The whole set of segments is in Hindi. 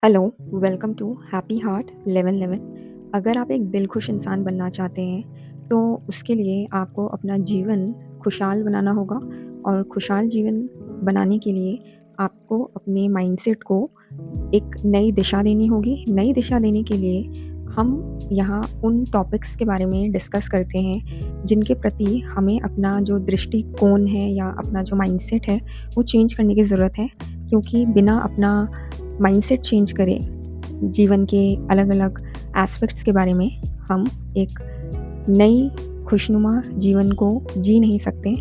Hello, welcome to happy heart 1111। अगर आप एक दिलखुश इंसान बनना चाहते हैं, तो उसके लिए आपको अपना जीवन खुशहाल बनाना होगा और खुशहाल जीवन बनाने के लिए आपको अपने माइंडसेट को एक नई दिशा देनी होगी। नई दिशा देने के लिए हम यहाँ उन टॉपिक्स के बारे में डिस्कस करते हैं, जिनके प्रति हमें अपना जो दृष्टिकोण है या अपना जो माइंडसेट है, वो चेंज करने की ज़रूरत है। क्योंकि बिना अपना माइंडसेट चेंज करे जीवन के अलग-अलग एस्पेक्ट्स के बारे में हम एक नई खुशनुमा जीवन को जी नहीं सकते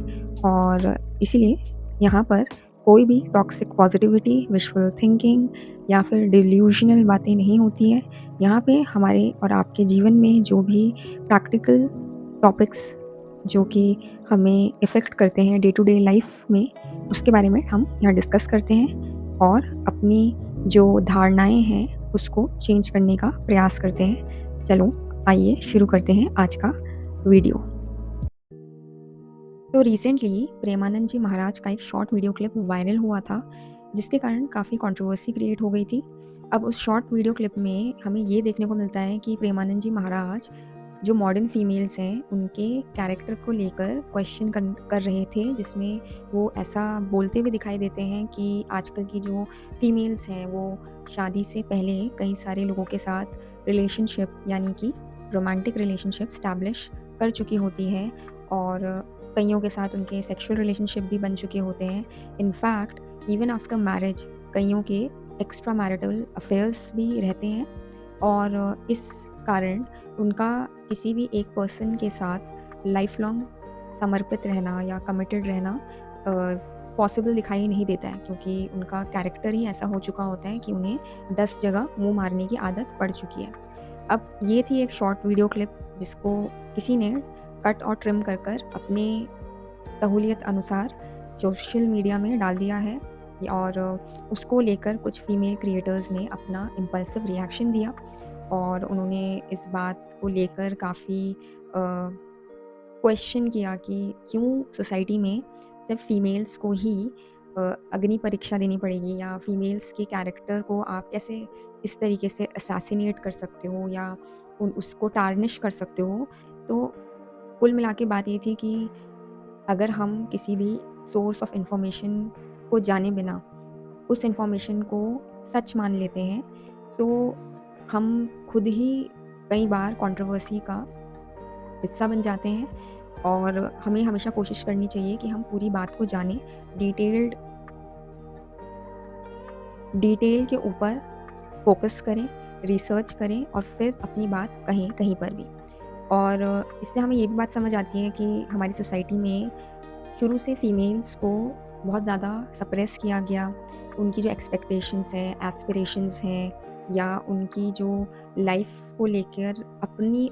और इसीलिए यहाँ पर कोई भी टॉक्सिक पॉजिटिविटी, विशफुल थिंकिंग या फिर डिल्यूज़नल बातें नहीं होती हैं। यहाँ पे हमारे और आपके जीवन में जो भी प्रैक्टिकल टॉपिक्स जो कि हमें इफ़ेक्ट करते हैं डे टू डे लाइफ़ में, उसके बारे में हम यहाँ डिस्कस करते हैं और अपनी जो धारणाएँ हैं, उसको चेंज करने का प्रयास करते हैं। चलो, आइए शुरू करते हैं आज का वीडियो। तो रिसेंटली प्रेमानंद जी महाराज का एक शॉर्ट वीडियो क्लिप वायरल हुआ था, जिसके कारण काफ़ी कंट्रोवर्सी क्रिएट हो गई थी। अब उस शॉर्ट वीडियो क्लिप में हमें ये देखने को मिलता है कि प्रेमानंद जी महाराज जो मॉडर्न फीमेल्स हैं, उनके कैरेक्टर को लेकर क्वेश्चन कर रहे थे, जिसमें वो ऐसा बोलते हुए दिखाई देते हैं कि आजकल की जो फीमेल्स हैं, वो शादी से पहले कई सारे लोगों के साथ रिलेशनशिप यानी कि रोमांटिक रिलेशनशिप स्टैब्लिश कर चुकी होती हैं और कइयों के साथ उनके सेक्सुअल रिलेशनशिप भी बन चुके होते हैं। इनफैक्ट इवन आफ्टर मैरिज कइयों के एक्स्ट्रा मैरिटल अफेयर्स भी रहते हैं और इस कारण उनका किसी भी एक पर्सन के साथ लाइफ लॉन्ग समर्पित रहना या कमिटेड रहना पॉसिबल दिखाई नहीं देता है, क्योंकि उनका कैरेक्टर ही ऐसा हो चुका होता है कि उन्हें 10 जगह मुँह मारने की आदत पड़ चुकी है। अब ये थी एक शॉर्ट वीडियो क्लिप जिसको किसी ने कट और ट्रिम कर कर अपने सहूलियत अनुसार सोशल मीडिया में डाल दिया है और उसको लेकर कुछ फीमेल क्रिएटर्स ने अपना इम्पल्सिव रिएक्शन दिया और उन्होंने इस बात को लेकर काफ़ी क्वेश्चन किया कि क्यों सोसाइटी में सिर्फ फीमेल्स को ही अग्नि परीक्षा देनी पड़ेगी या फीमेल्स के कैरेक्टर को आप कैसे इस तरीके से असैसिनेट कर सकते हो या उसको टार्निश कर सकते हो। तो कुल मिला के बात ये थी कि अगर हम किसी भी सोर्स ऑफ इंफॉर्मेशन को जाने बिना उस इंफॉर्मेशन को सच मान लेते हैं, तो हम खुद ही कई बार कंट्रोवर्सी का हिस्सा बन जाते हैं और हमें हमेशा कोशिश करनी चाहिए कि हम पूरी बात को जानें, डिटेल्ड डिटेल के ऊपर फोकस करें, रिसर्च करें और फिर अपनी बात कहें कहीं पर भी। और इससे हमें ये भी बात समझ आती है कि हमारी सोसाइटी में शुरू से फीमेल्स को बहुत ज़्यादा सप्रेस किया गया। उनकी जो एक्सपेक्टेशंस हैं, एस्पिरेशंस हैं या उनकी जो लाइफ़ को लेकर अपनी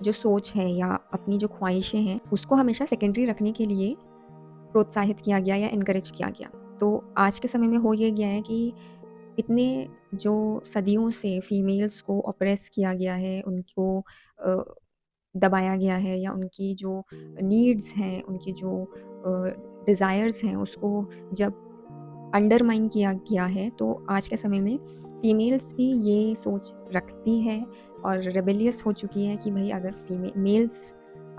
जो सोच है या अपनी जो ख्वाहिशें हैं, उसको हमेशा सेकेंडरी रखने के लिए प्रोत्साहित किया गया या एनकरेज किया गया। तो आज के समय में हो ये गया है कि इतने जो सदियों से फीमेल्स को ऑप्रेस किया गया है, उनको अ, दबाया गया है या उनकी जो नीड्स हैं, उनकी जो डिज़ायर्स हैं, उसको जब अंडरमाइन किया गया है, तो आज के समय में फीमेल्स भी ये सोच रखती है और रेबेलियस हो चुकी है कि भई अगर मेल्स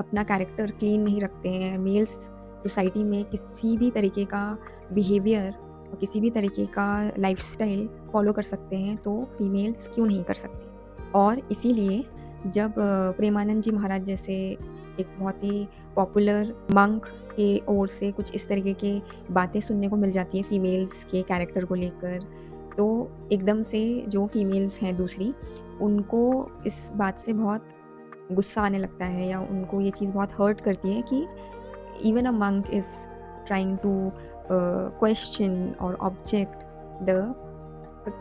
अपना कैरेक्टर क्लीन नहीं रखते हैं, मेल्स सोसाइटी में किसी भी तरीके का बिहेवियर और किसी भी तरीके का लाइफ़स्टाइल फ़ॉलो कर सकते हैं, तो फीमेल्स क्यों नहीं कर सकती? और इसीलिए जब प्रेमानंद जी महाराज जैसे एक बहुत ही पॉपुलर मंक के ओर से कुछ इस तरीके के बातें सुनने को मिल जाती हैं फीमेल्स के कैरेक्टर को लेकर, तो एकदम से जो फीमेल्स हैं दूसरी, उनको इस बात से बहुत गुस्सा आने लगता है या उनको ये चीज़ बहुत हर्ट करती है कि even a monk is trying to question और object the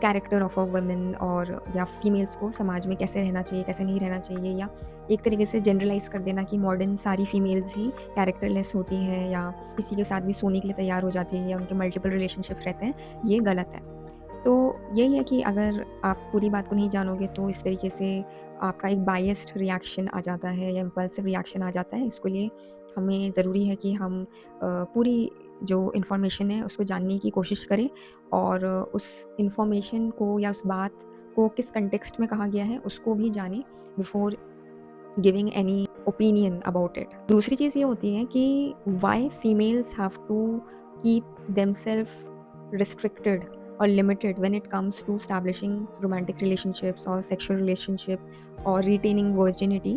character of a woman और या फीमेल्स को समाज में कैसे रहना चाहिए, कैसे नहीं रहना चाहिए या एक तरीके से जनरलाइज़ कर देना कि मॉडर्न सारी फीमेल्स ही कैरेक्टरलेस होती हैं या किसी के साथ भी सोने के लिए तैयार हो जाती हैं या उनके मल्टीपल रिलेशनशिप रहते हैं, ये गलत है। तो यही है कि अगर आप पूरी बात को नहीं जानोगे तो इस तरीके से आपका एक बायस्ड रिएक्शन आ जाता है या इम्पल्सिव रिएक्शन आ जाता है। इसके लिए हमें ज़रूरी है कि हम पूरी जो इन्फॉर्मेशन है उसको जानने की कोशिश करें और उस इन्फॉर्मेशन को या उस बात को किस कंटेक्स्ट में कहा गया है उसको भी जानें before giving any opinion about it. दूसरी चीज़ ये होती है कि why females have to keep themselves restricted or limited when it comes to establishing romantic relationships or sexual relationship और retaining virginity।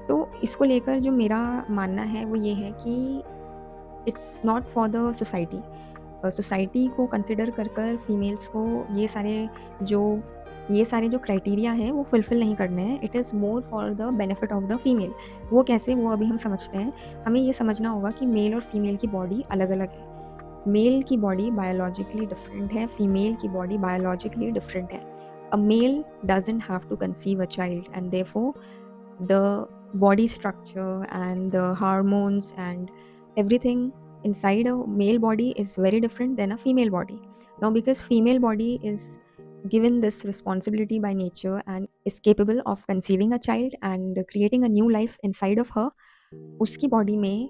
तो इसको लेकर जो मेरा मानना है वो ये है कि it's not for the society. Society को कंसिडर कर कर फीमेल्स को जो ये सारे जो क्राइटेरिया हैं वो फुलफ़िल नहीं करने हैं। It is more for the benefit of the female. वो कैसे, वो अभी हम समझते हैं। हमें ये समझना होगा कि मेल और फीमेल की बॉडी अलग-अलग है। मेल की बॉडी बायोलॉजिकली डिफरेंट है, फीमेल की बॉडी बायोलॉजिकली डिफरेंट है। A male doesn't have to conceive a child and therefore the body structure and the hormones and everything inside a male body is very different than a female body. Now, because female body is given this responsibility by nature and is capable of conceiving a child and creating a new life inside of her, उसकी बॉडी में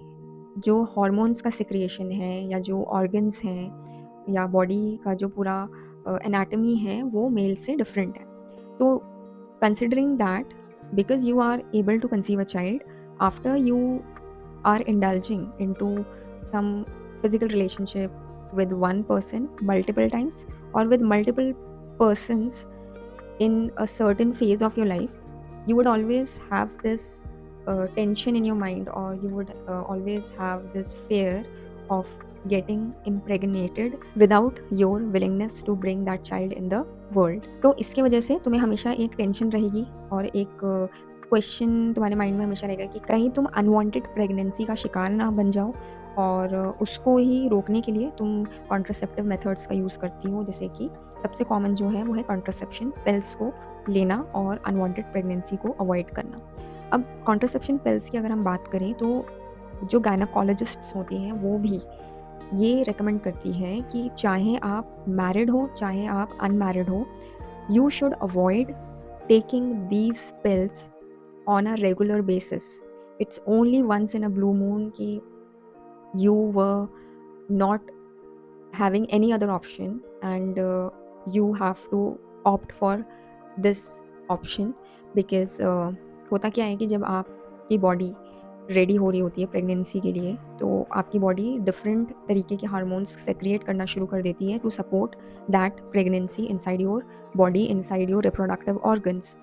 जो हॉर्मोन्स का सिक्रिएशन है या जो ऑर्गन्स हैं या बॉडी का जो पूरा एनाटमी है वो मेल से डिफरेंट है। तो considering that, because you are able to conceive a child after you are indulging into some physical relationship with one person multiple times or with multiple persons in a certain phase of your life, you would always have this tension in your mind, or you would always have this fear of getting impregnated without your willingness to bring that child in the world. तो इसकी वजह से तुम्हें हमेशा एक टेंशन रहेगी और एक क्वेश्चन तुम्हारे माइंड में हमेशा रहेगा कि कहीं तुम अनवांटेड प्रेगनेंसी का शिकार ना बन जाओ, और उसको ही रोकने के लिए तुम कॉन्ट्रासेप्टिव मेथड्स का यूज़ करती हो, जैसे कि सबसे कॉमन जो है वो है कॉन्ट्रासेप्शन पिल्स को लेना और अनवांटेड प्रेगनेंसी को अवॉइड करना। अब कॉन्ट्रासेप्शन पिल्स की अगर हम बात करें तो जो गायनाकोलॉजिस्ट्स होती हैं वो भी ये रेकमेंड करती है कि चाहे आप मैरिड हो चाहे आप अनमैरिड हो, you should avoid taking these pills on a regular basis. It's only once in a blue moon कि you were not having any other option and you have to opt for this option because होता क्या है कि जब आपकी बॉडी रेडी हो रही होती है प्रेगनेंसी के लिए, तो आपकी बॉडी डिफरेंट तरीके के हार्मोन्स सेक्रिएट करना शुरू कर देती है to support that pregnancy inside your body, inside your reproductive organs.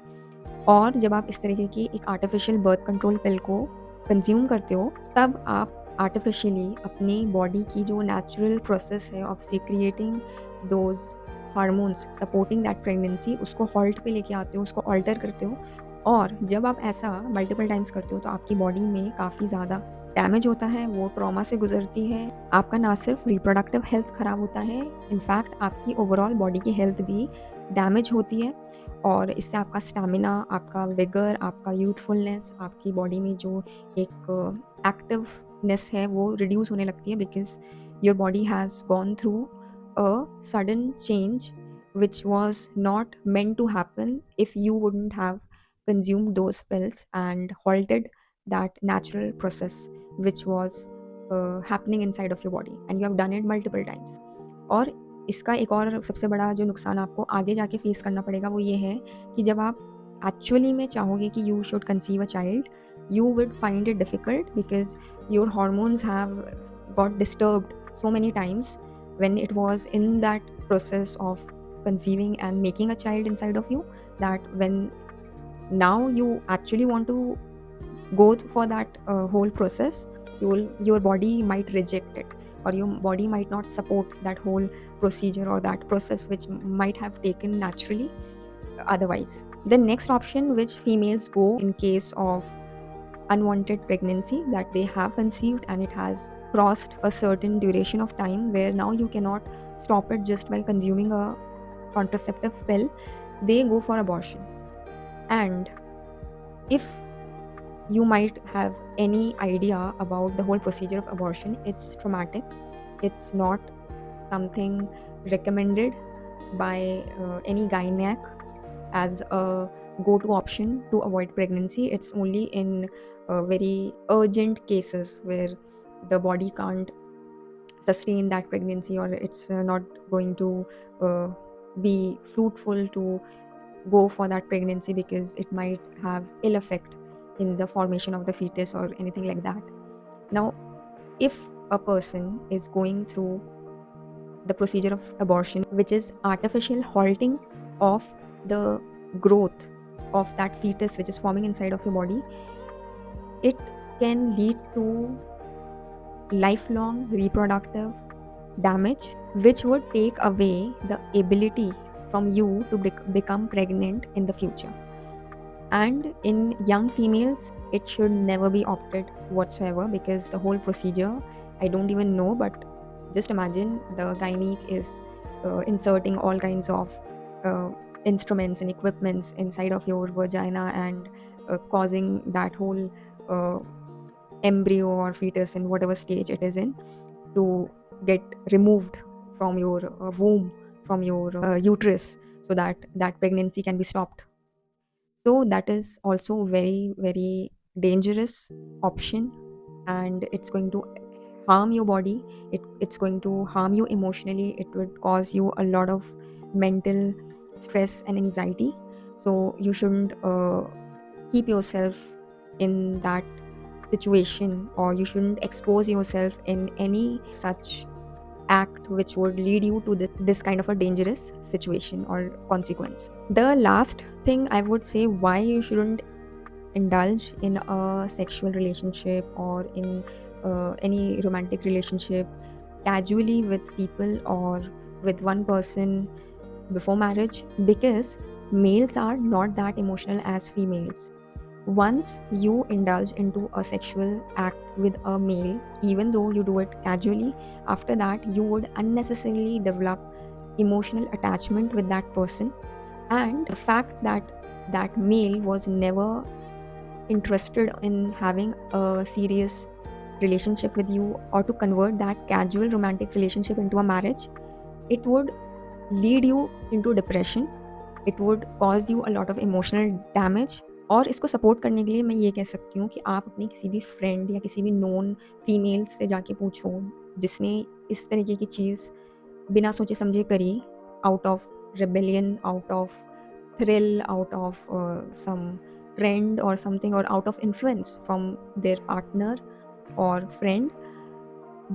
और जब आप इस तरीके की एक आर्टिफिशियल बर्थ कंट्रोल पिल को कंज्यूम करते हो, तब आप आर्टिफिशियली अपनी बॉडी की जो नेचुरल प्रोसेस है of secreting those hormones supporting that pregnancy, उसको हॉल्ट पे लेके आते हो, उसको ऑल्टर करते हो। और जब आप ऐसा मल्टीपल टाइम्स करते हो तो आपकी बॉडी में काफ़ी ज़्यादा डैमेज होता है, वो ट्रॉमा से गुजरती है। आपका ना सिर्फ रिप्रोडक्टिव हेल्थ ख़राब होता है, इनफैक्ट आपकी ओवरऑल बॉडी की हेल्थ भी डैमेज होती है। और इससे आपका स्टैमिना, आपका विगर, आपका यूथफुलनेस, आपकी बॉडी में जो एक एक्टिवनेस है वो रिड्यूस होने लगती है, because your body has gone through a sudden change which was not meant to happen if you wouldn't have consumed those pills and halted that natural process which was happening inside of your body, and you have done it multiple times। और इसका एक और सबसे बड़ा जो नुकसान आपको आगे जाके फेस करना पड़ेगा वो ये है कि जब आप एक्चुअली में चाहोगे कि you should conceive a child, you would find it difficult because your hormones have got disturbed so many times when it was in that process of conceiving and making a child inside of you, that when now you actually want to go for that whole process, your body might reject it, or your body might not support that whole procedure or that process which might have taken naturally otherwise। The next option which females go in case of unwanted pregnancy, that they have conceived and it has crossed a certain duration of time where now you cannot stop it just by consuming a contraceptive pill, they go for abortion। And if you might have any idea about the whole procedure of abortion, it's traumatic, it's not something recommended by any gynec as a go-to option to avoid pregnancy। It's only in very urgent cases where the body can't sustain that pregnancy, or it's not going to uh, be fruitful to go for that pregnancy because it might have ill effect in the formation of the fetus or anything like that. Now, if a person is going through the procedure of abortion, which is artificial halting of the growth of that fetus which is forming inside of your body, it can lead to lifelong reproductive damage, which would take away the ability from you to become pregnant in the future. And in young females, it should never be opted whatsoever, because the whole procedure, I don't even know, but just imagine the gynec is inserting all kinds of uh, instruments and equipments inside of your vagina and causing that whole uh, embryo or fetus in whatever stage it is in to get removed from your womb, from your uterus, so that that pregnancy can be stopped. So that is also very, very dangerous option, and it's going to harm your body. It's going to harm you emotionally. It would cause you a lot of mental stress and anxiety. So you shouldn't keep yourself in that situation, or you shouldn't expose yourself in any such act which would lead you to this kind of a dangerous situation or consequence. The last thing I would say, why you shouldn't indulge in a sexual relationship or in any romantic relationship casually with people or with one person before marriage, because males are not that emotional as females. Once you indulge into a sexual act with a male, even though you do it casually, after that you would unnecessarily develop emotional attachment with that person. And the fact that that male was never interested in having a serious relationship with you, or to convert that casual romantic relationship into a marriage, it would lead you into depression. It would cause you a lot of emotional damage. और इसको सपोर्ट करने के लिए मैं ये कह सकती हूँ कि आप अपनी किसी भी फ्रेंड या किसी भी नोन फीमेल से जाके पूछो जिसने इस तरीके की चीज़ बिना सोचे समझे करी, out of rebellion, out of thrill, out of some trend or something, or out of influence from their partner or friend.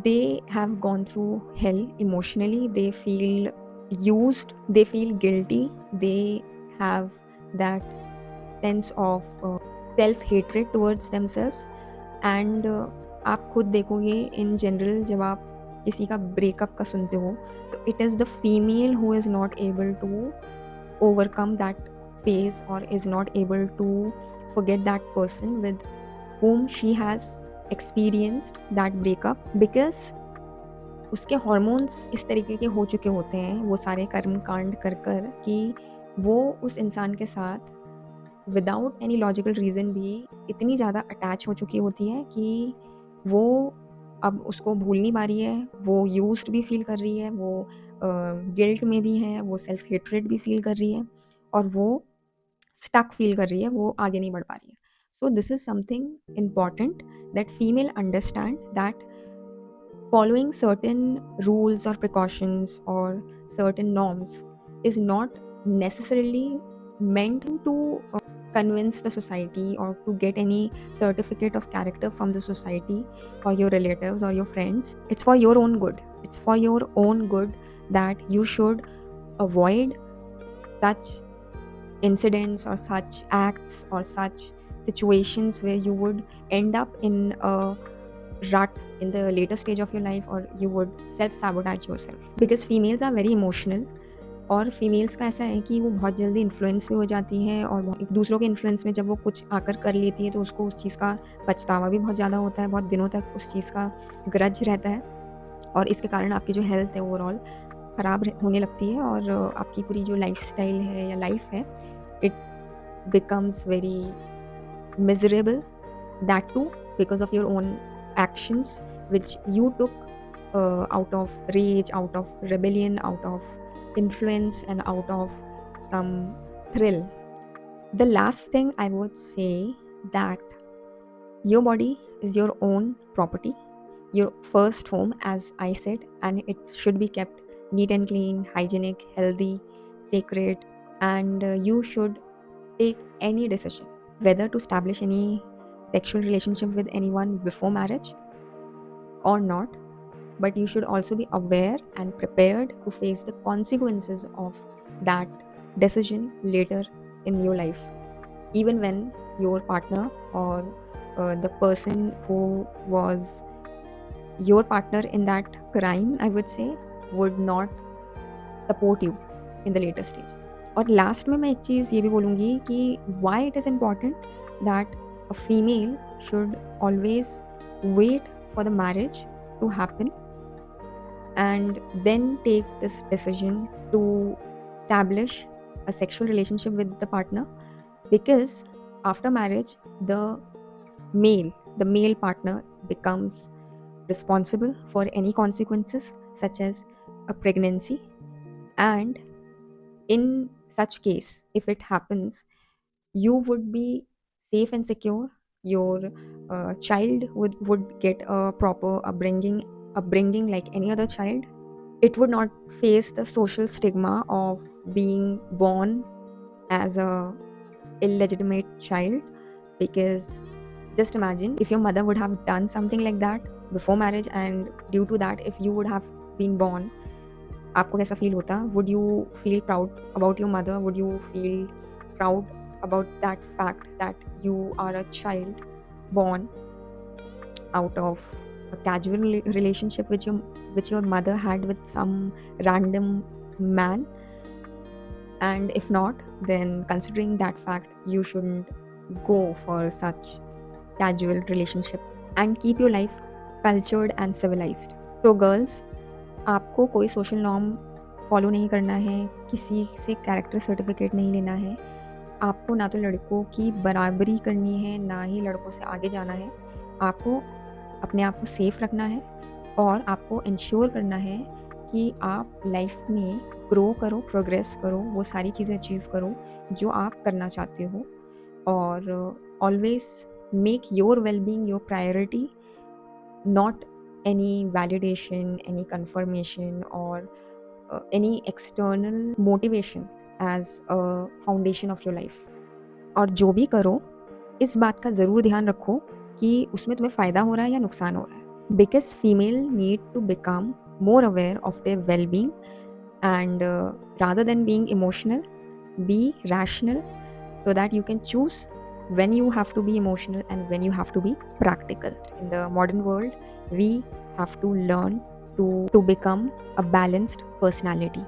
They have gone through hell emotionally. They feel used, they feel guilty, they have that sense of self hatred towards themselves. And आप खुद देखोगे इन जनरल, जब आप किसी का ब्रेकअप का सुनते हो, तो it is the female who is not able to overcome that phase, or is not able to forget that person with whom she has experienced that breakup, because उसके हॉर्मोन्स इस तरीके के हो चुके होते हैं, वो सारे कर्म कांड कर कर, कि वो उस इंसान के साथ विदाउट एनी लॉजिकल रीज़न भी इतनी ज़्यादा अटैच हो चुकी होती है कि वो अब उसको भूल नहीं पा रही है, वो यूज्ड भी फ़ील कर रही है, वो गिल्ट में भी है, वो सेल्फ हेट्रेड भी फ़ील कर रही है, और वो स्टक फ़ील कर रही है, वो आगे नहीं बढ़ पा रही है। So this is something important that female understand that following certain rules or precautions or certain norms is not necessarily meant to convince the society or to get any certificate of character from the society or your relatives or your friends. It's for your own good. It's for your own good that you should avoid such incidents or such acts or such situations where you would end up in a rut in the later stage of your life, or you would self sabotage yourself, because females are very emotional. और फीमेल्स का ऐसा है कि वो बहुत जल्दी इन्फ्लुएंस भी हो जाती हैं, और दूसरों के इन्फ्लुएंस में जब वो कुछ आकर कर लेती है तो उसको उस चीज़ का पछतावा भी बहुत ज़्यादा होता है, बहुत दिनों तक उस चीज़ का ग्रज रहता है, और इसके कारण आपकी जो हेल्थ है ओवरऑल ख़राब होने लगती है, और आपकी पूरी जो लाइफस्टाइल है या लाइफ है, it becomes very miserable. That too because of your own actions which you took out of rage, out of rebellion, out of influence, and out of some thrill. The last thing I would say, that your body is your own property. your first home, as I said, and it should be kept neat and clean, hygienic, healthy, sacred, and you should take any decision whether to establish any sexual relationship with anyone before marriage or not, but you should also be aware and prepared to face the consequences of that decision later in your life, even when your partner or the person who was your partner in that crime, I would say, would not support you in the later stage. और लास्ट में मैं एक चीज़ ये भी बोलूँगी कि why it is important that a female should always wait for the marriage to happen and then take this decision to establish a sexual relationship with the partner, because after marriage the male partner becomes responsible for any consequences such as a pregnancy, and in such case if it happens, you would be safe and secure. Your child would get a proper upbringing like any other child. It would not face the social stigma of being born as a illegitimate child, because just imagine if your mother would have done something like that before marriage, and due to that if you would have been born, आपको कैसा फील होता? Would you feel proud about your mother? Would you feel proud about that fact that you are a child born out of a casual relationship which your mother had with some random man? And if not, then considering that fact, you shouldn't go for such casual relationship and keep your life cultured and civilized. So girls, आपको कोई सोशल नॉर्म फॉलो नहीं करना है, किसी से कैरेक्टर सर्टिफिकेट नहीं लेना है, आपको ना तो लड़कों की बराबरी करनी है, ना ही लड़कों से आगे जाना है। आपको अपने आप को सेफ रखना है और आपको इंश्योर करना है कि आप लाइफ में ग्रो करो, प्रोग्रेस करो, वो सारी चीज़ें अचीव करो जो आप करना चाहते हो, और always make your well being your priority, not any validation, any confirmation, or any external motivation as a foundation of your life. और जो भी करो, इस बात का ज़रूर ध्यान रखो कि उसमें तुम्हें फ़ायदा हो रहा है या नुकसान हो रहा है, because female need to become more aware of their well-being, and rather than being emotional, be rational, so that you can choose when you have to be emotional and when you have to be practical. In the modern world, we have to learn to become a balanced personality.